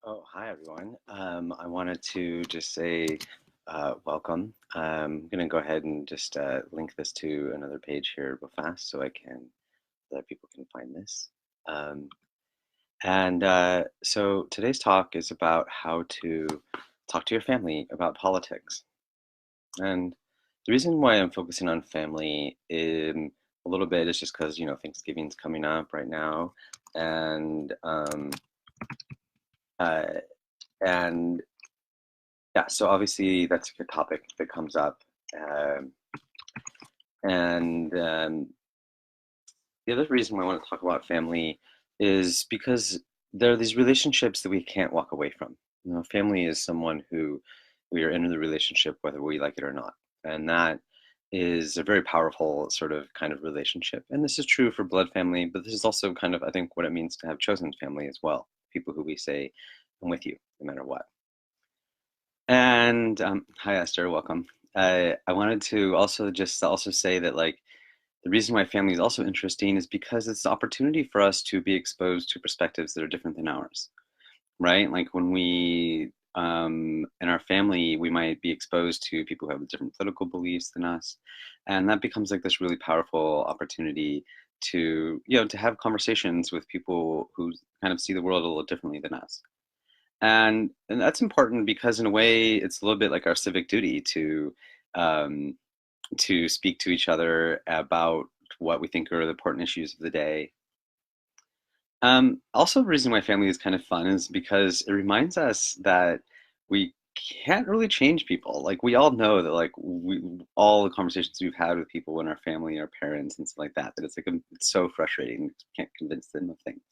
Oh, hi everyone. I wanted to just say welcome. I'm going to go ahead and just link this to another page here real fast so I can that people can find this. Um, so today's talk is about how to talk to your family about politics. And the reason why I'm focusing on family in a little bit is just because, Thanksgiving's coming up right now, and uh, and yeah, so obviously that's a good topic that comes up. Um, and The other reason why I want to talk about family is because there are these relationships that we can't walk away from. Family is someone who we are in the relationship whether we like it or not. And that is a very powerful sort of kind of relationship. And this is true for blood family, but this is also kind of, I think, what it means to have chosen family as well. People who we say, I'm with you no matter what. And Hi Esther, welcome. I wanted to also say that like the reason why family is also interesting is because it's the opportunity for us to be exposed to perspectives that are different than ours, right? Like when we in our family, we might be exposed to people who have different political beliefs than us, and that becomes like this really powerful opportunity to to have conversations with people who kind of see the world a little differently than us. And that's important because in a way it's a little bit like our civic duty um, to speak to each other about what we think are the important issues of the day. Also, the reason why family is kind of fun is because it reminds us that we can't really change people. Like we all know that, like all the conversations we've had with people in our family, our parents, and stuff like that, that it's like it's so frustrating. You can't convince them of things.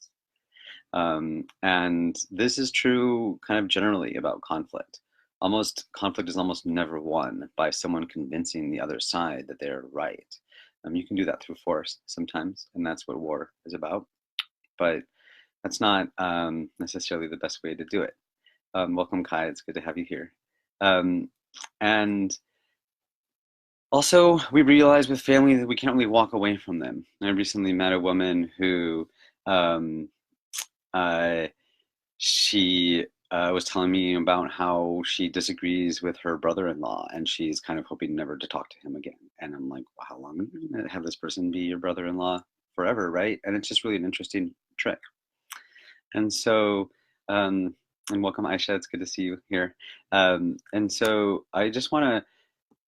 And this is true kind of generally about conflict. Conflict is almost never won by someone convincing the other side that they're right. You can do that through force sometimes, and that's what war is about. But that's not necessarily the best way to do it. Welcome, Kai. It's good to have you here. Um, and Also, we realize with family that we can't really walk away from them. I recently met a woman who um, uh, she was telling me about how she disagrees with her brother-in-law and she's kind of hoping never to talk to him again. And I'm like, well, how long are you going to have this person be your brother-in-law forever, right? And it's just really an interesting trick. And so, um, and welcome, Aisha. It's good to see you here. And so I just want to,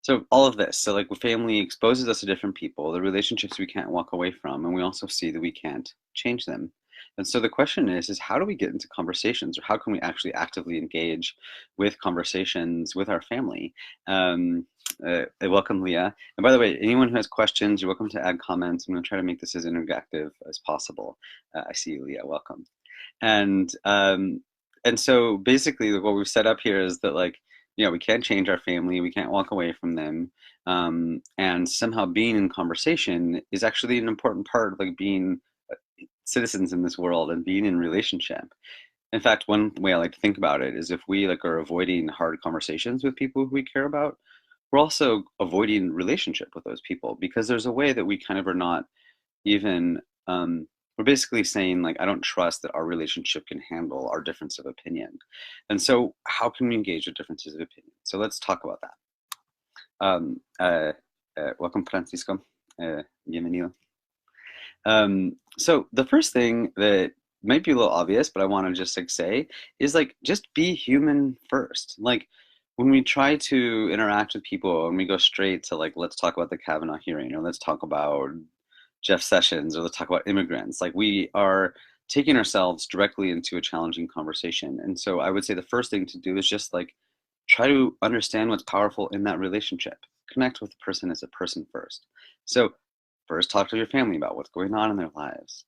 so all of this, so like family exposes us to different people, the relationships we can't walk away from, and we also see that we can't change them. And so the question is how do we get into conversations, or how can we actually actively engage with conversations with our family? Welcome, Leah. And by the way, anyone who has questions, you're welcome to add comments. I'm going to try to make this as interactive as possible. I see you, Leah. Welcome. And um, and so basically, what we've set up here is that like we can't change our family, we can't walk away from them, and somehow being in conversation is actually an important part of like being citizens in this world and being in relationship. In fact, one way I like to think about it is if we like are avoiding hard conversations with people who we care about, we're also avoiding relationship with those people because there's a way that we kind of are not even we're basically saying like I don't trust that our relationship can handle our difference of opinion. And so how can we engage with differences of opinion? So let's talk about that. um, uh, Welcome, Francisco. Bienvenido. So the first thing that might be a little obvious but I want to just like say is like just be human first. Like when we try to interact with people and we go straight to like let's talk about the Kavanaugh hearing, or let's talk about Jeff Sessions, or let's talk about immigrants. Like we are taking ourselves directly into a challenging conversation. And so I would say the first thing to do is just like try to understand what's powerful in that relationship. Connect with the person as a person first. So first talk to your family about what's going on in their lives.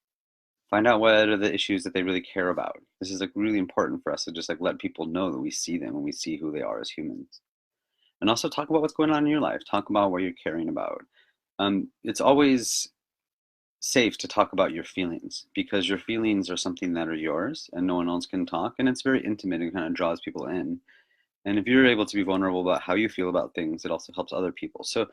Find out what are the issues that they really care about. This is like really important for us to just like let people know that we see them and we see who they are as humans. And also talk about what's going on in your life. Talk about what you're caring about. It's always safe to talk about your feelings because your feelings are something that are yours and no one else can talk, and it's very intimate and kind of draws people in. And if you're able to be vulnerable about how you feel about things, it also helps other people. So,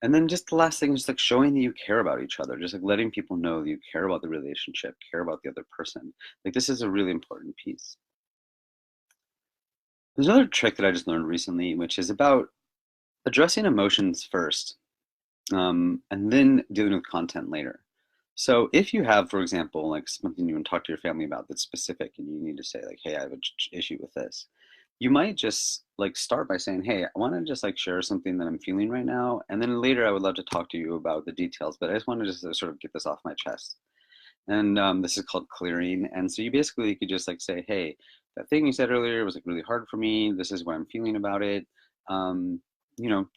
and then just the last thing is like showing that you care about each other, just like letting people know that you care about the relationship, care about the other person. Like this is a really important piece. There's another trick that I just learned recently, which is about addressing emotions first, and then dealing with content later. So if you have, for example, like something you want to talk to your family about that's specific, and you need to say like, "Hey, I have an issue with this," you might just like start by saying, "Hey, I want to just like share something that I'm feeling right now, and then later I would love to talk to you about the details, but I just want to just sort of get this off my chest." And this is called clearing. And so you basically could just like say, "Hey, that thing you said earlier was like really hard for me. This is what I'm feeling about it." Um,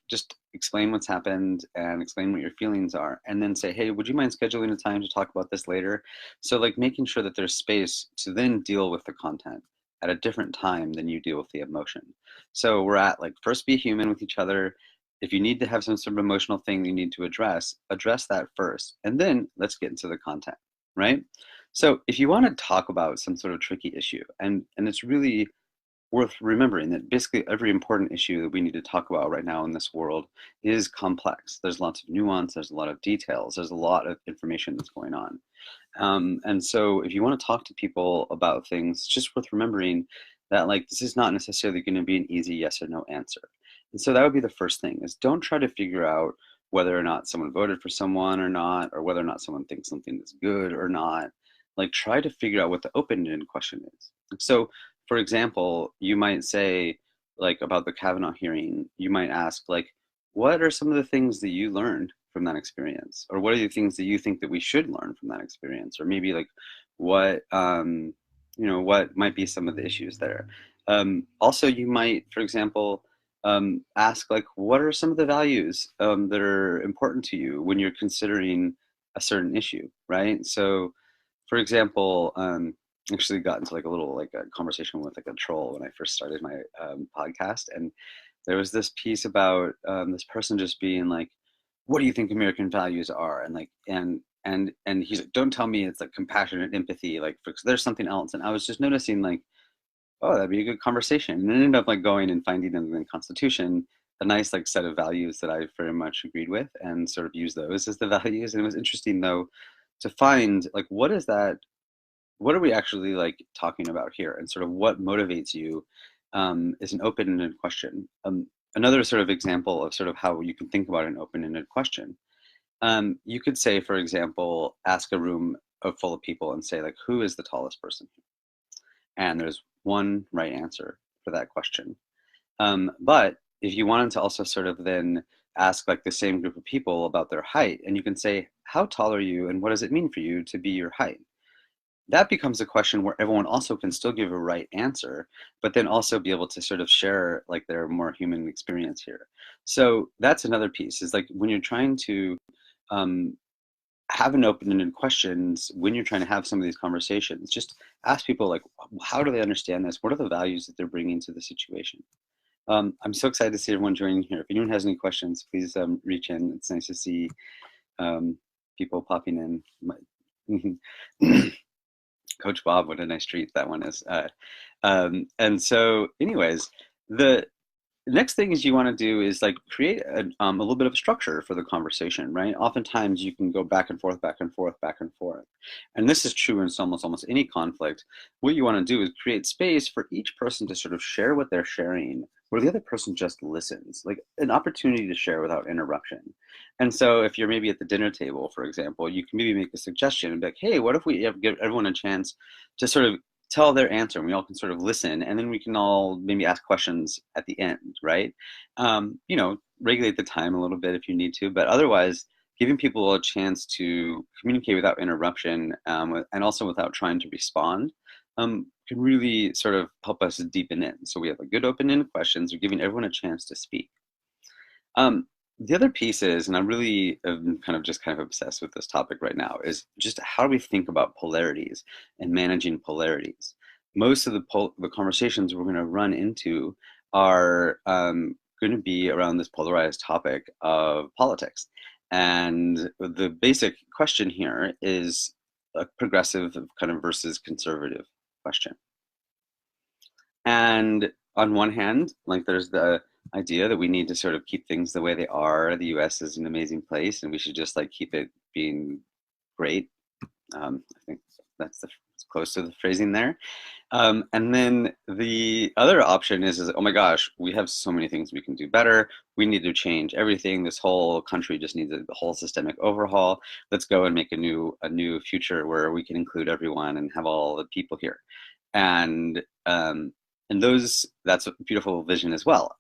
just explain what's happened and explain what your feelings are, and then say, "Hey, would you mind scheduling a time to talk about this later?" So like making sure that there's space to then deal with the content at a different time than you deal with the emotion. So we're at like first be human with each other. If you need to have some sort of emotional thing you need to address that first, and then let's get into the content, right? So if you want to talk about some sort of tricky issue, and it's really worth remembering that basically every important issue that we need to talk about right now in this world is complex. There's lots of nuance, there's a lot of details, there's a lot of information that's going on. And so if you want to talk to people about things, it's just worth remembering that like this is not necessarily going to be an easy yes or no answer. And so that would be the first thing is don't try to figure out whether or not someone voted for someone or not, or whether or not someone thinks something is good or not. Like try to figure out what the open-ended question is. So for example, you might say like about the Kavanaugh hearing, you might ask like, what are some of the things that you learned from that experience, or what are the things that you think that we should learn from that experience, or maybe like what what might be some of the issues there. Also you might, for example, ask like, what are some of the values that are important to you when you're considering a certain issue, right? So for example, actually got into like a little like a conversation with like a troll when I first started my podcast, and there was this piece about this person just being like, "What do you think American values are?" And like, and he's like, "Don't tell me it's like compassion and empathy, like there's something else." And I was just noticing like, oh, that'd be a good conversation, and it ended up like going and finding in the Constitution a nice like set of values that I very much agreed with, and sort of use those as the values. And it was interesting though to find like what are we actually like talking about here, and sort of what motivates you is an open-ended question. Another sort of example of sort of how you can think about an open-ended question. You could say, for example, ask a room full of people and say like, who is the tallest person here? And there's one right answer for that question. But if you wanted to also sort of then ask like the same group of people about their height, and you can say, how tall are you, and what does it mean for you to be your height? That becomes a question where everyone also can still give a right answer, but then also be able to sort of share like their more human experience here. So that's another piece is like when you're trying to um, have an open-ended questions, when you're trying to have some of these conversations, just ask people like, how do they understand this? What are the values that they're bringing to the situation? I'm so excited to see everyone joining here. If anyone has any questions, please reach in. It's nice to see um, people popping in. Coach Bob, what a nice treat that one is. And so, anyways, the next thing is you want to do is like create a little bit of a structure for the conversation, right? Oftentimes you can go back and forth, back and forth, back and forth. And this is true in almost any conflict. What you want to do is create space for each person to sort of share what they're sharing, where the other person just listens, like an opportunity to share without interruption. And so if you're maybe at the dinner table, for example, you can maybe make a suggestion and be like, hey, what if we give everyone a chance to sort of tell their answer, and we all can sort of listen, and then we can all maybe ask questions at the end, right? Regulate the time a little bit if you need to, but otherwise giving people a chance to communicate without interruption, and also without trying to respond, can really sort of help us deepen in. So we have a good open-ended questions, we're giving everyone a chance to speak. The other piece is, and I'm really kind of obsessed with this topic right now, is just how do we think about polarities and managing polarities. Most of the conversations we're going to run into are going to be around this polarized topic of politics. And the basic question here is a progressive kind of versus conservative question. And on one hand, like there's the idea that we need to sort of keep things the way they are. The US is an amazing place and we should just like keep it being great. I think that's close to the phrasing there. And then the other option is, oh my gosh, we have so many things we can do better. We need to change everything. This whole country just needs a whole systemic overhaul. Let's go and make a new future where we can include everyone and have all the people here. And that's a beautiful vision as well.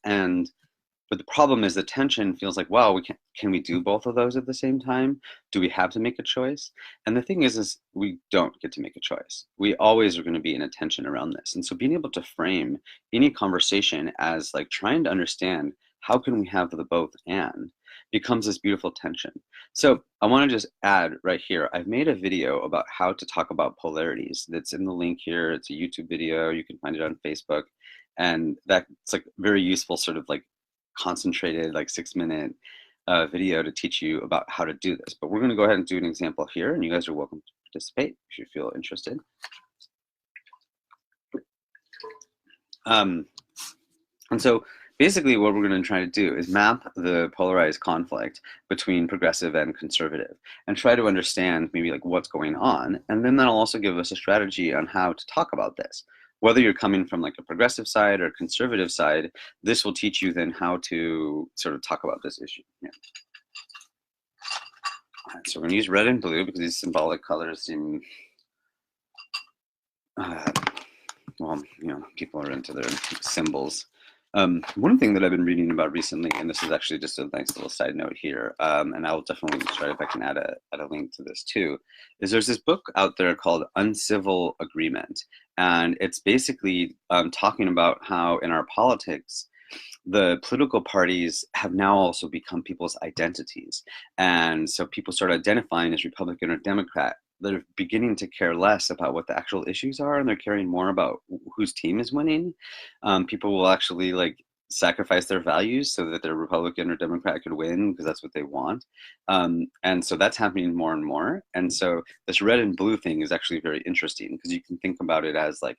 But the problem is the tension feels like, wow, can we do both of those at the same time? Do we have to make a choice? And the thing is we don't get to make a choice. We always are going to be in a tension around this. And so being able to frame any conversation as like trying to understand how can we have the both and becomes this beautiful tension. So I want to just add right here, I've made a video about how to talk about polarities. That's in the link here. It's a YouTube video. You can find it on Facebook. And that's like very useful sort of like concentrated like 6-minute video to teach you about how to do this. But we're going to go ahead and do an example here, and you guys are welcome to participate if you feel interested. And so basically what we're going to try to do is map the polarized conflict between progressive and conservative and try to understand maybe like what's going on. And then that'll also give us a strategy on how to talk about this. Whether you're coming from like a progressive side or a conservative side, this will teach you then how to sort of talk about this issue. Yeah. All right, so we're going to use red and blue because these symbolic colors seem, well, you know, people are into their symbols. One thing that I've been reading about recently, and this is actually just a nice little side note here, and I'll definitely try if I can add a link to this too, is there's this book out there called Uncivil Agreement. And it's basically talking about how in our politics, the political parties have now also become people's identities. And so people start identifying as Republican or Democrat. They're beginning to care less about what the actual issues are, and they're caring more about whose team is winning. People will actually like sacrifice their values so that their Republican or Democrat could win because that's what they want. And so that's happening more and more. And so this red and blue thing is actually very interesting because you can think about it as like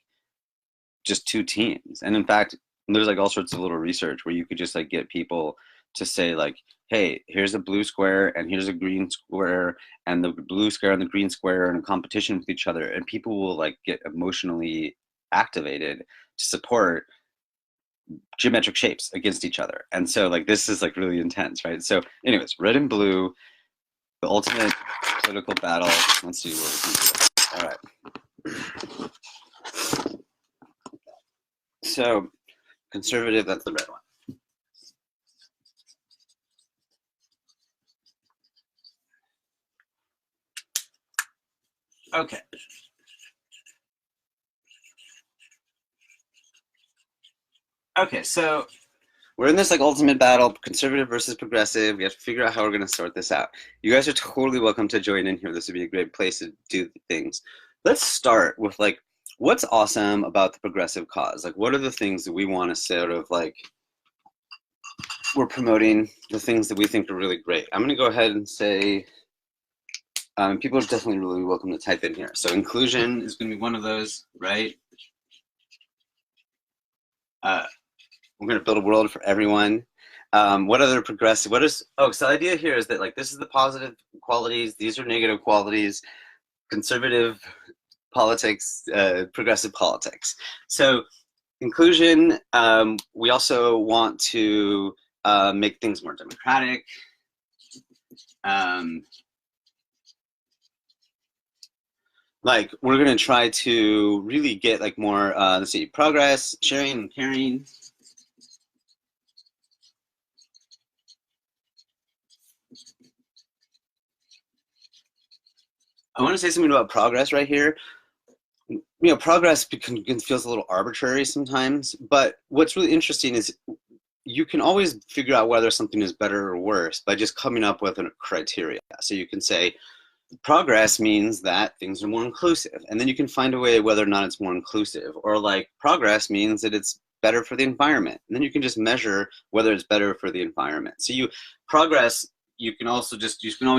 just two teams. And in fact, there's like all sorts of little research where you could just like get people to say like, hey, here's a blue square and here's a green square, and the blue square and the green square are in a competition with each other, and people will like get emotionally activated to support geometric shapes against each other. And so like this is like really intense, right? So anyways, red and blue, the ultimate political battle. Let's see where we can do it. All right. So conservative, that's the red one. Okay. Okay, so we're in this like ultimate battle, conservative versus progressive. We have to figure out how we're going to sort this out. You guys are totally welcome to join in here. This would be a great place to do things. Let's start with like, what's awesome about the progressive cause? Like, what are the things that we want to sort of like, we're promoting the things that we think are really great. I'm going to go ahead and say, people are definitely really welcome to type in here. So inclusion is going to be one of those, right? We're going to build a world for everyone. What other progressive, so the idea here is that like, this is the positive qualities, these are negative qualities, conservative politics, progressive politics. So inclusion, we also want to make things more democratic. Like we're going to try to really get like more, let's see, progress, sharing and caring. I want to say something about progress right here. You know, progress feels a little arbitrary sometimes, but what's really interesting is you can always figure out whether something is better or worse by just coming up with a criteria. So you can say, progress means that things are more inclusive, and then you can find a way whether or not it's more inclusive, or like progress means that it's better for the environment, and then you can just measure whether it's better for the environment. So progress, you can always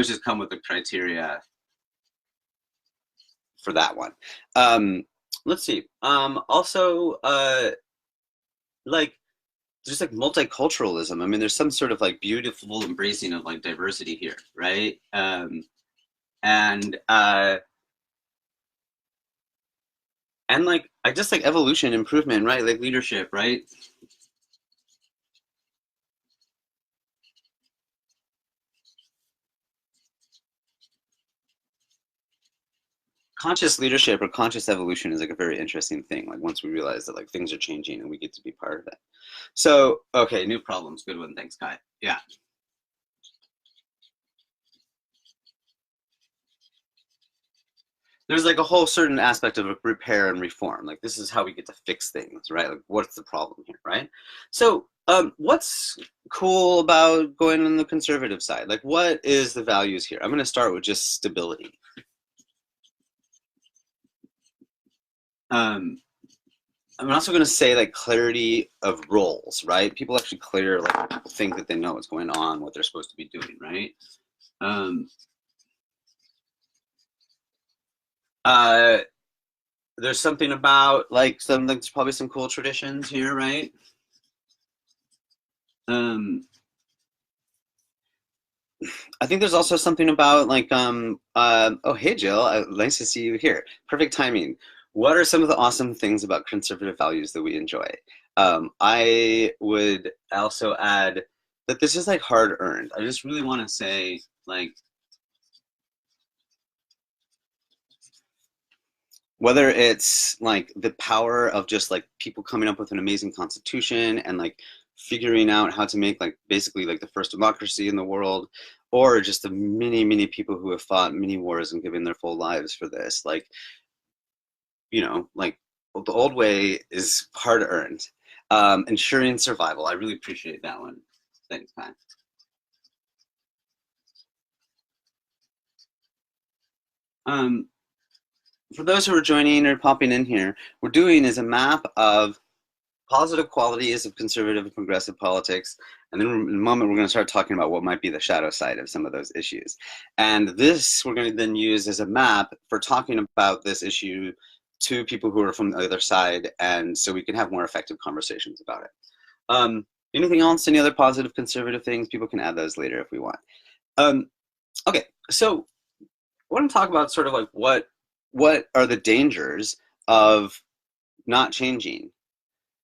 just come with the criteria for that one. Let's see. Also, like just like multiculturalism. I mean, there's some sort of like beautiful embracing of like diversity here, right? And like I just like evolution, improvement, right? Like leadership, right? Conscious leadership or conscious evolution is like a very interesting thing. Like once we realize that like things are changing and we get to be part of it. So, okay, new problems. Good one. Thanks, Kai. Yeah. There's like a whole certain aspect of repair and reform. Like this is how we get to fix things, right? Like what's the problem here, right? So, what's cool about going on the conservative side? Like what is the values here? I'm going to start with just stability. Um, I'm also going to say like clarity of roles, right? People actually clear like think that they know what's going on, what they're supposed to be doing, right? Um, uh, there's something about like some like there's probably some cool traditions here, right? Um, I think there's also something about like oh hey Jill, nice to see you here. Perfect timing. What are some of the awesome things about conservative values that we enjoy? I would also add that this is like hard earned. I just really want to say like whether it's like the power of just like people coming up with an amazing constitution and like figuring out how to make like basically like the first democracy in the world, or just the many people who have fought many wars and given their full lives for this, like like the old way is hard earned. Ensuring survival, I really appreciate that one. Thanks, Pat. um, for those who are joining or popping in here, we're doing is a map of positive qualities of conservative and progressive politics. And then in a moment, we're going to start talking about what might be the shadow side of some of those issues. And this we're going to then use as a map for talking about this issue to people who are from the other side. And so we can have more effective conversations about it. Anything else? Any other positive conservative things? People can add those later if we want. Um, okay, so I want to talk about sort of like what are the dangers of not changing.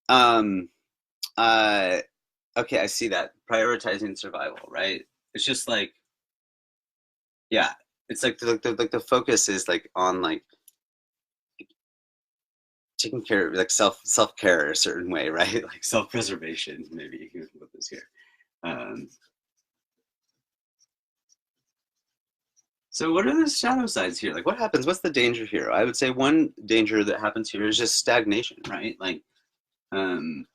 Um, uh, okay, I see that. Prioritizing survival, right? It's just like, yeah, it's like the focus is like on like taking care of like self care a certain way, right? Like self preservation. Maybe you can put this here. Um, so what are the shadow sides here? Like what happens? What's the danger here? I would say one danger that happens here is just stagnation, right? Like um,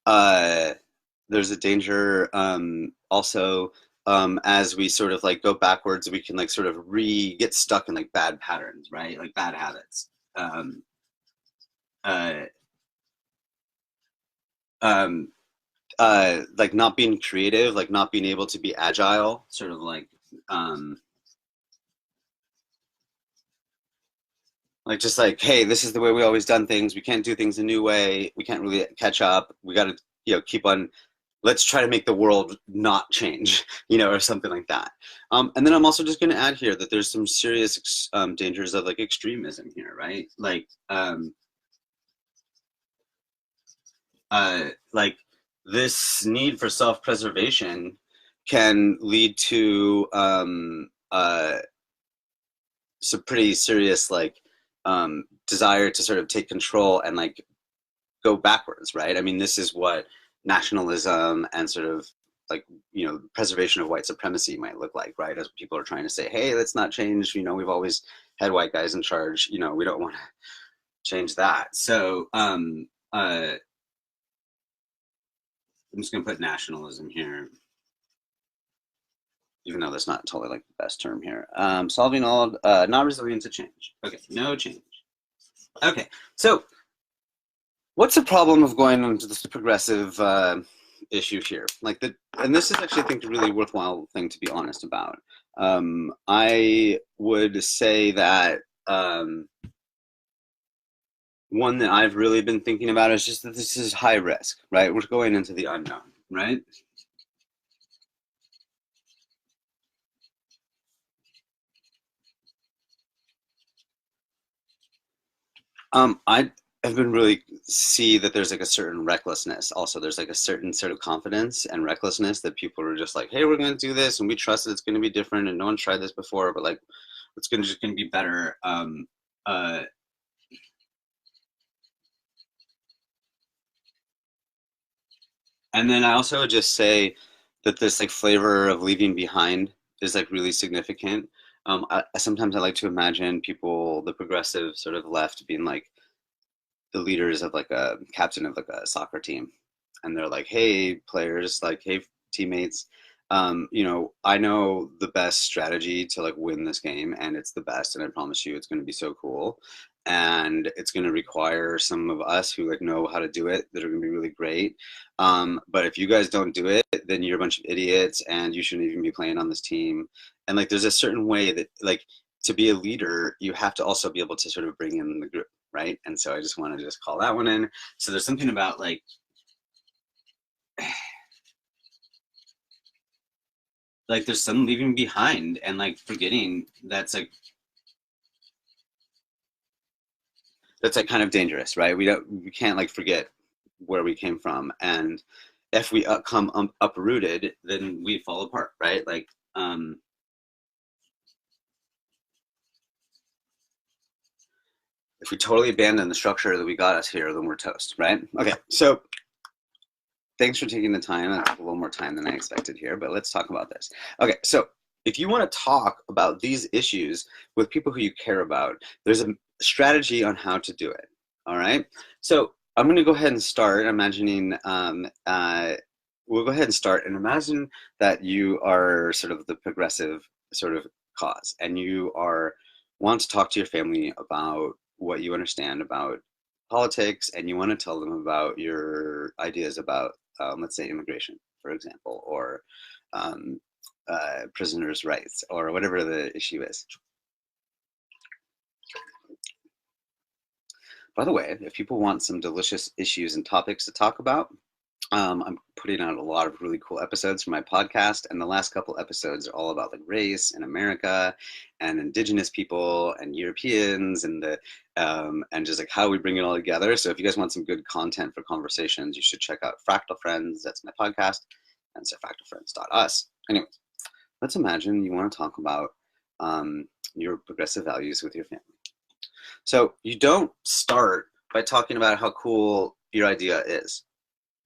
uh, there's a danger also as we sort of like go backwards, we can like sort of get stuck in like bad patterns, right? Like bad habits. Um, uh, um, like not being creative, like not being able to be agile, sort of um, like just like, hey, this is the way we always done things. We can't do things a new way. We can't really catch up. We got to, keep on. Let's try to make the world not change, or something like that. And then I'm also just going to add here that there's some serious dangers of like extremism here, right? Like this need for self-preservation can lead to some pretty serious like desire to sort of take control and like go backwards, right? I mean, this is what nationalism and sort of like preservation of white supremacy might look like, right? As people are trying to say, hey, let's not change. We've always had white guys in charge. We don't want to change that. So I'm just gonna put nationalism here, even though that's not totally like the best term here. Solving all not resilient to change. Okay, no change. Okay, so what's the problem of going into this progressive issue here? And this is actually, I think, a really worthwhile thing to be honest about. I would say that one that I've really been thinking about is just that this is high risk, right? We're going into the unknown, right? I have been really see that there's like a certain recklessness. Also, there's like a certain sort of confidence and recklessness that people are just like, hey, we're going to do this, and we trust that it's going to be different, and no one tried this before, but like, it's going to just going to be better. Uh, and then I also just say that this like flavor of leaving behind is like really significant. Sometimes I like to imagine people, the progressive sort of left, being like the leaders of like a captain of like a soccer team, and they're like, hey players, like, hey teammates, I know the best strategy to like win this game, and it's the best, and I promise you it's going to be so cool, and it's going to require some of us who like know how to do it that are going to be really great, but if you guys don't do it, then you're a bunch of idiots and you shouldn't even be playing on this team. And like there's a certain way that like to be a leader you have to also be able to sort of bring in the group, right? And so I just want to just call that one in. So there's something about like there's some leaving behind and like forgetting that's like kind of dangerous, right? We can't like forget where we came from, and if we come uprooted, then we fall apart, right? Like if we totally abandon the structure that we got us here, then we're toast, right? Okay, so thanks for taking the time. I have a little more time than I expected here, but let's talk about this. Okay, so if you want to talk about these issues with people who you care about, there's a strategy on how to do it. All right. So I'm going to go ahead and start imagining. We'll go ahead and start and imagine that you are sort of the progressive sort of cause, and you are want to talk to your family about what you understand about politics, and you want to tell them about your ideas about let's say immigration, for example, or um, prisoners' rights, or whatever the issue is. By the way, if people want some delicious issues and topics to talk about, I'm putting out a lot of really cool episodes for my podcast, and the last couple episodes are all about like race in America, and Indigenous people, and Europeans, and the and just like how we bring it all together. So if you guys want some good content for conversations, you should check out Fractal Friends. That's my podcast, and so fractalfriends.us. Anyways, let's imagine you want to talk about your progressive values with your family. So you don't start by talking about how cool your idea is,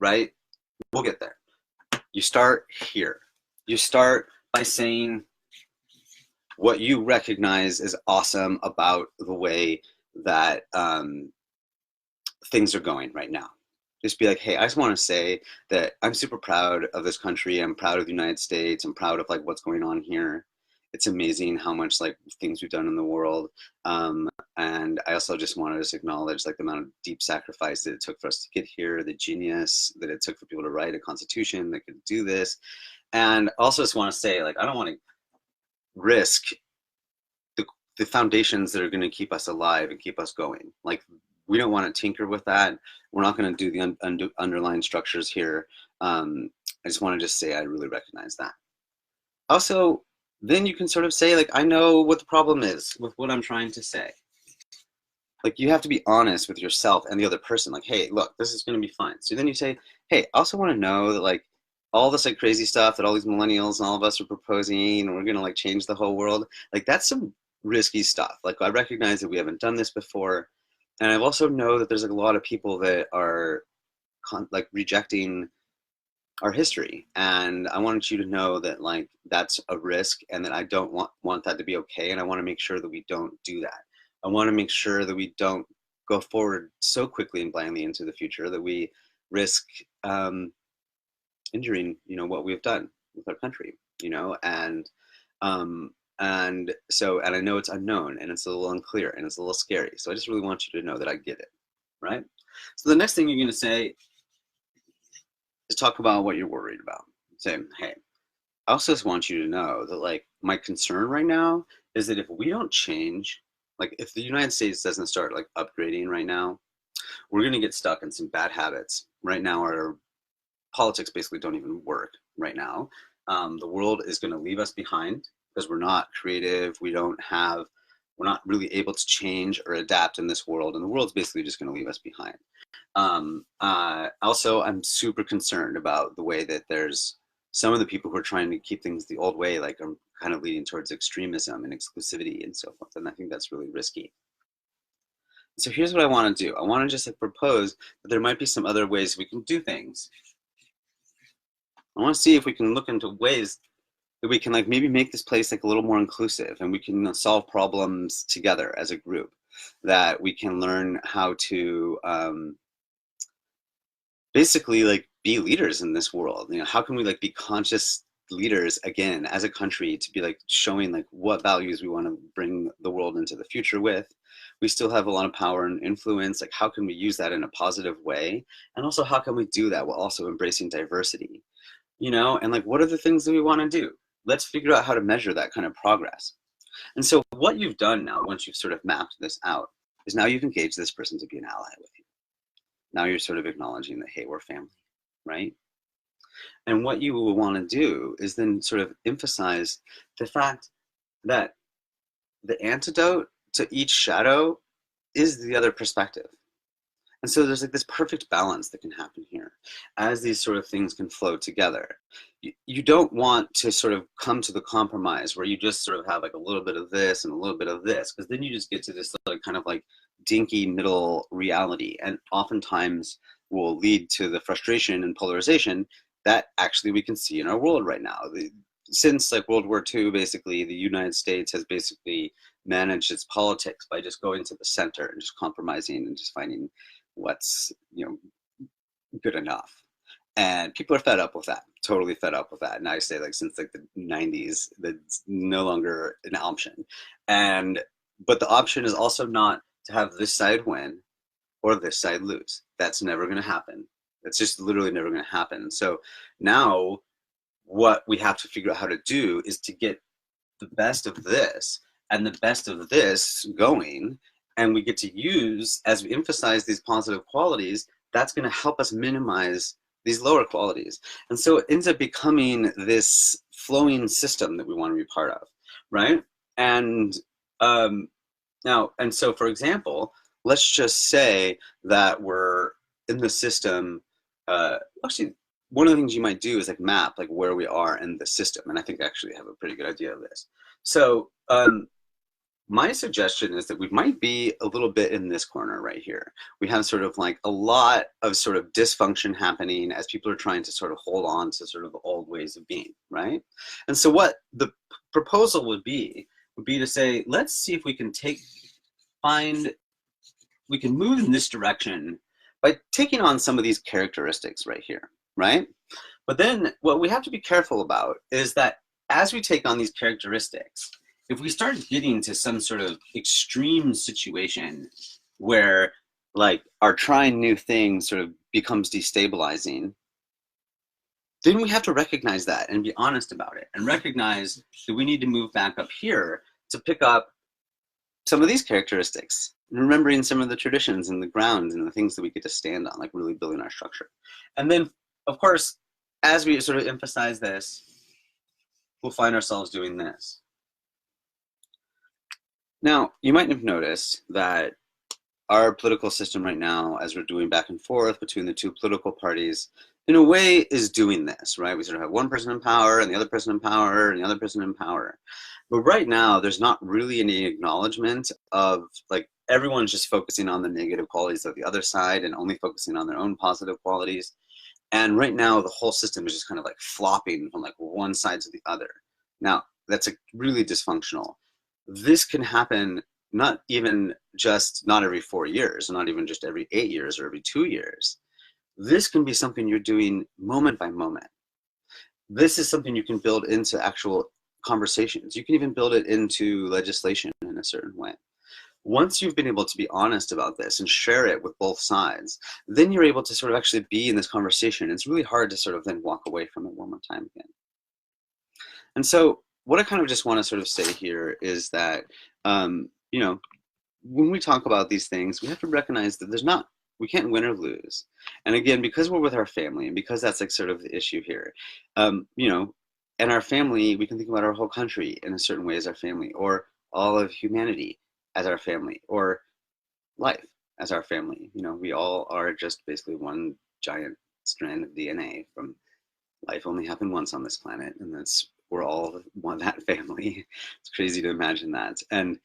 right? We'll get there. You start here. You start by saying what you recognize is awesome about the way that things are going right now. Just be like, hey, I just want to say that I'm super proud of this country. I'm proud of the United States. I'm proud of like what's going on here. It's amazing how much like things we've done in the world. And I also just want to just acknowledge like the amount of deep sacrifice that it took for us to get here, the genius that it took for people to write a constitution that could do this. And also just want to say, like, I don't want to risk the foundations that are going to keep us alive and keep us going. Like, we don't want to tinker with that. We're not going to do the underlying structures here. I just want to just say I really recognize that. Also, then you can sort of say, like, I know what the problem is with what I'm trying to say. Like, you have to be honest with yourself and the other person. Like, hey, look, this is going to be fine. So then you say, hey, I also want to know that, like, all this like crazy stuff that all these millennials and all of us are proposing, and we're going to like change the whole world. Like, that's some risky stuff. Like, I recognize that we haven't done this before. And I also know that there's like a lot of people that are like rejecting our history, and I wanted you to know that like that's a risk, and that I don't want that to be okay, and I want to make sure that we don't do that. I want to make sure that we don't go forward so quickly and blindly into the future that we risk injuring what we've done with our country, um, and I know it's unknown, and it's a little unclear, and it's a little scary, so I just really want you to know that I get it, right? So the next thing you're going to say is talk about what you're worried about. Say, hey, I also just want you to know that like my concern right now is that if we don't change, like if the United States doesn't start like upgrading right now, we're going to get stuck in some bad habits. Right now, our politics basically don't even work right now. The world is going to leave us behind because we're not creative. We don't have We're not really able to change or adapt in this world, and the world's basically just going to leave us behind. Also, I'm super concerned about the way that there's some of the people who are trying to keep things the old way, like are kind of leading towards extremism and exclusivity and so forth, and I think that's really risky. So here's what I want to do. I want to just like propose that there might be some other ways we can do things. I want to see if we can look into ways that we can like maybe make this place like a little more inclusive, and we can solve problems together as a group, that we can learn how to basically like be leaders in this world. You know, how can we like be conscious leaders again as a country, to be like showing like what values we want to bring the world into the future with. We still have a lot of power and influence. Like, how can we use that in a positive way? And also, how can we do that while also embracing diversity? You know, and like, what are the things that we want to do? Let's figure out how to measure that kind of progress. And so what you've done now, once you've sort of mapped this out, is now you've engaged this person to be an ally with you. Now you're sort of acknowledging that, hey, we're family, right? And what you will want to do is then sort of emphasize the fact that the antidote to each shadow is the other perspective. And so there's like this perfect balance that can happen here as these sort of things can flow together. You don't want to sort of come to the compromise where you just sort of have like a little bit of this and a little bit of this, because then you just get to this like kind of like dinky middle reality, and oftentimes will lead to the frustration and polarization that actually we can see in our world right now. Since like World War II, basically, the United States has basically managed its politics by just going to the center and just compromising and just finding what's, you know, good enough. And people are fed up with that, totally fed up with that. And I say, like, since like the 90s, that's no longer an option. But the option is also not to have this side win or this side lose. That's never going to happen. That's just literally never going to happen. So now what we have to figure out how to do is to get the best of this and the best of this going, and we get to use, as we emphasize these positive qualities, that's going to help us minimize these lower qualities. And so it ends up becoming this flowing system that we want to be part of, right? And so for example, let's just say that we're in the system. Actually, one of the things you might do is like map like where we are in the system, and I think I actually have a pretty good idea of this. So my suggestion is that we might be a little bit in this corner right here. We have sort of like a lot of sort of dysfunction happening as people are trying to sort of hold on to sort of the old ways of being, right? And so what the proposal would be to say, let's see if we can we can move in this direction by taking on some of these characteristics right here, right? But then what we have to be careful about is that as we take on these characteristics, if we start getting to some sort of extreme situation where like our trying new things sort of becomes destabilizing, then we have to recognize that and be honest about it, and recognize that we need to move back up here to pick up some of these characteristics, and remembering some of the traditions and the grounds and the things that we get to stand on, like really building our structure. And then, of course, as we sort of emphasize this, we'll find ourselves doing this. Now, you might have noticed that our political system right now, as we're doing back and forth between the two political parties, in a way is doing this, right? We sort of have one person in power and the other person in power and the other person in power. But right now, there's not really any acknowledgement of like everyone's just focusing on the negative qualities of the other side and only focusing on their own positive qualities. And right now, the whole system is just kind of like flopping from like one side to the other. Now, that's like really dysfunctional. This can happen not even just not every 4 years, not even just every 8 years or every 2 years. This can be something you're doing moment by moment. This is something you can build into actual conversations. You can even build it into legislation in a certain way. Once you've been able to be honest about this and share it with both sides, then you're able to sort of actually be in this conversation. It's really hard to sort of then walk away from it one more time again. And so what I kind of just want to sort of say here is that, you know, when we talk about these things, we have to recognize that we can't win or lose. And again, because we're with our family, and because that's like sort of the issue here, you know, and our family, we can think about our whole country in a certain way as our family, or all of humanity as our family, or life as our family. You know, we all are just basically one giant strand of DNA from life only happened once on this planet, and that's we're all one that family. It's crazy to imagine that. And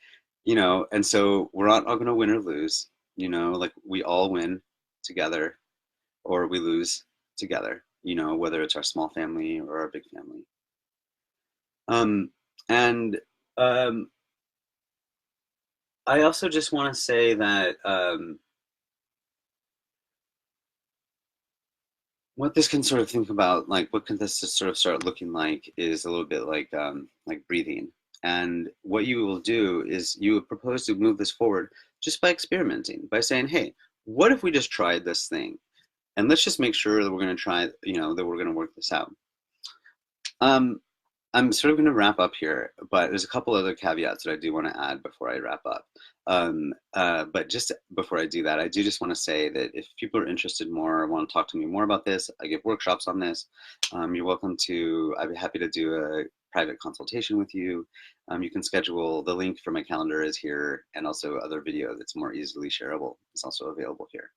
you know, and so we're not all gonna win or lose, you know, like we all win together or we lose together, you know, whether it's our small family or our big family. Um, and I also just want to say that what this can sort of think about, like what can this just sort of start looking like, is a little bit like breathing. And what you will do is you would propose to move this forward just by experimenting, by saying, hey, what if we just tried this thing? And let's just make sure that we're going to try, you know, that we're going to work this out. Um, I'm sort of going to wrap up here, but there's a couple other caveats that I do want to add before I wrap up. But just before I do that, I do just want to say that if people are interested more, or want to talk to me more about this, I give workshops on this. You're welcome to, I'd be happy to do a private consultation with you. You can schedule, the link for my calendar is here, and also other video that's more easily shareable is also available here.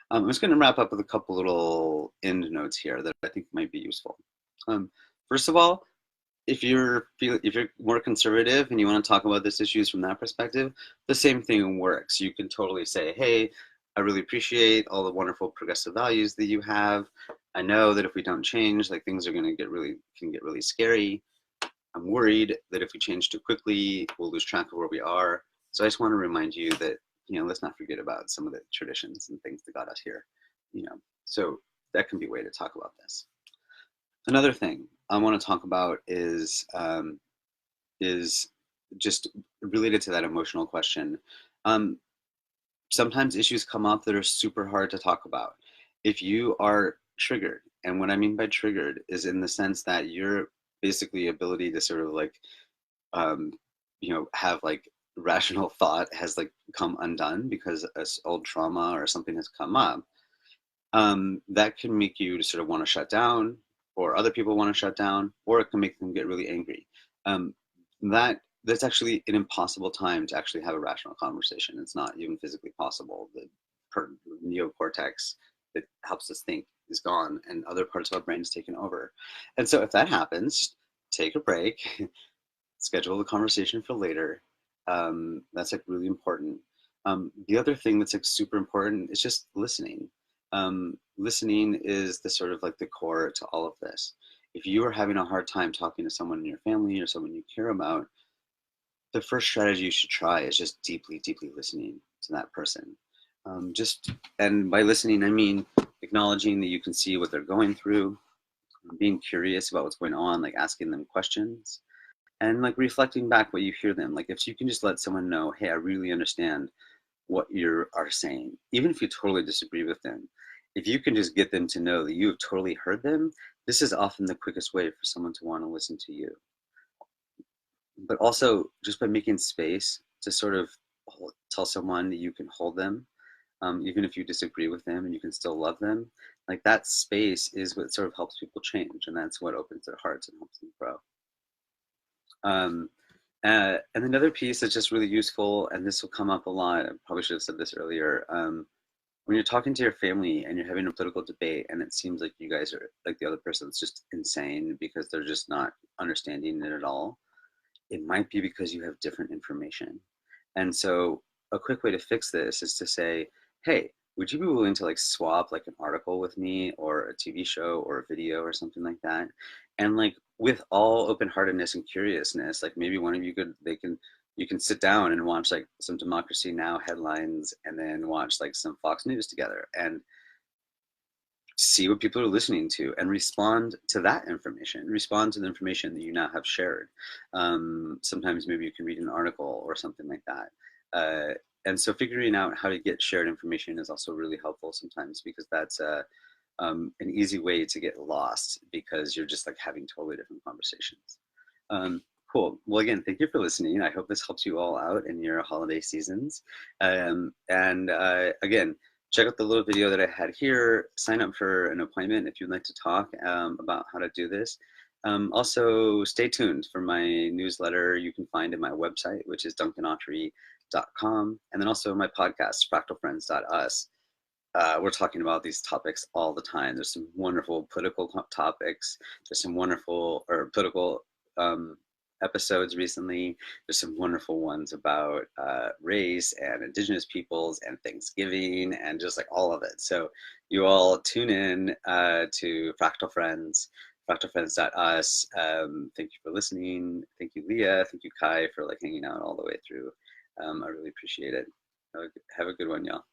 I'm just going to wrap up with a couple little end notes here that I think might be useful. First of all, if you're more conservative and you want to talk about this issues from that perspective, the same thing works. You can totally say, hey, I really appreciate all the wonderful progressive values that you have. I know that if we don't change, like things are going to get really scary. I'm worried that if we change too quickly, we'll lose track of where we are. So I just want to remind you that, you know, let's not forget about some of the traditions and things that got us here, you know. So that can be a way to talk about this. Another thing I want to talk about is just related to that emotional question. Sometimes issues come up that are super hard to talk about. If you are triggered, and what I mean by triggered is in the sense that your basically ability to sort of like, um, you know, have like rational thought has like come undone because a old trauma or something has come up, that can make you to sort of want to shut down, or other people want to shut down, or it can make them get really angry. Um, that's actually an impossible time to actually have a rational conversation. It's not even physically possible. The neocortex that helps us think is gone, and other parts of our brain is taken over. And so if that happens, just take a break, schedule the conversation for later. That's like really important. The other thing that's like super important is just listening. Listening is the sort of like the core to all of this. If you are having a hard time talking to someone in your family or someone you care about, the first strategy you should try is just deeply, deeply listening to that person. And by listening, I mean acknowledging that you can see what they're going through, being curious about what's going on, like asking them questions, and like reflecting back what you hear them. Like if you can just let someone know, hey, I really understand what you are saying, even if you totally disagree with them. If you can just get them to know that you have totally heard them, this is often the quickest way for someone to want to listen to you. But also just by making space to sort of tell someone that you can hold them, even if you disagree with them, and you can still love them. Like that space is what sort of helps people change, and that's what opens their hearts and helps them grow. And another piece that's just really useful, and this will come up a lot, I probably should have said this earlier, when you're talking to your family and you're having a political debate and it seems like you guys are, like the other person's just insane because they're just not understanding it at all, it might be because you have different information. And so a quick way to fix this is to say, hey, would you be willing to like swap like an article with me, or a TV show or a video or something like that? And like with all open-heartedness and curiousness, like maybe one of you could, you can sit down and watch like some Democracy Now headlines, and then watch like some Fox News together and see what people are listening to, and respond to that information, respond to the information that you now have shared. Sometimes maybe you can read an article or something like that. And so figuring out how to get shared information is also really helpful sometimes, because that's an easy way to get lost because you're just like having totally different conversations. Cool. Well, again, thank you for listening. I hope this helps you all out in your holiday seasons. Again, check out the little video that I had here. Sign up for an appointment if you'd like to talk about how to do this. Also, stay tuned for my newsletter you can find in my website, which is duncanautry.com. And then also my podcast, fractalfriends.us. We're talking about these topics all the time. There's some wonderful political topics. There's some wonderful or political episodes recently. There's some wonderful ones about race and indigenous peoples and Thanksgiving and just like all of it. So you all tune in to Fractal Friends, fractalfriends.us. Thank you for listening. Thank you, Leah. Thank you, Kai, for like hanging out all the way through. I really appreciate it. Have a good one, y'all.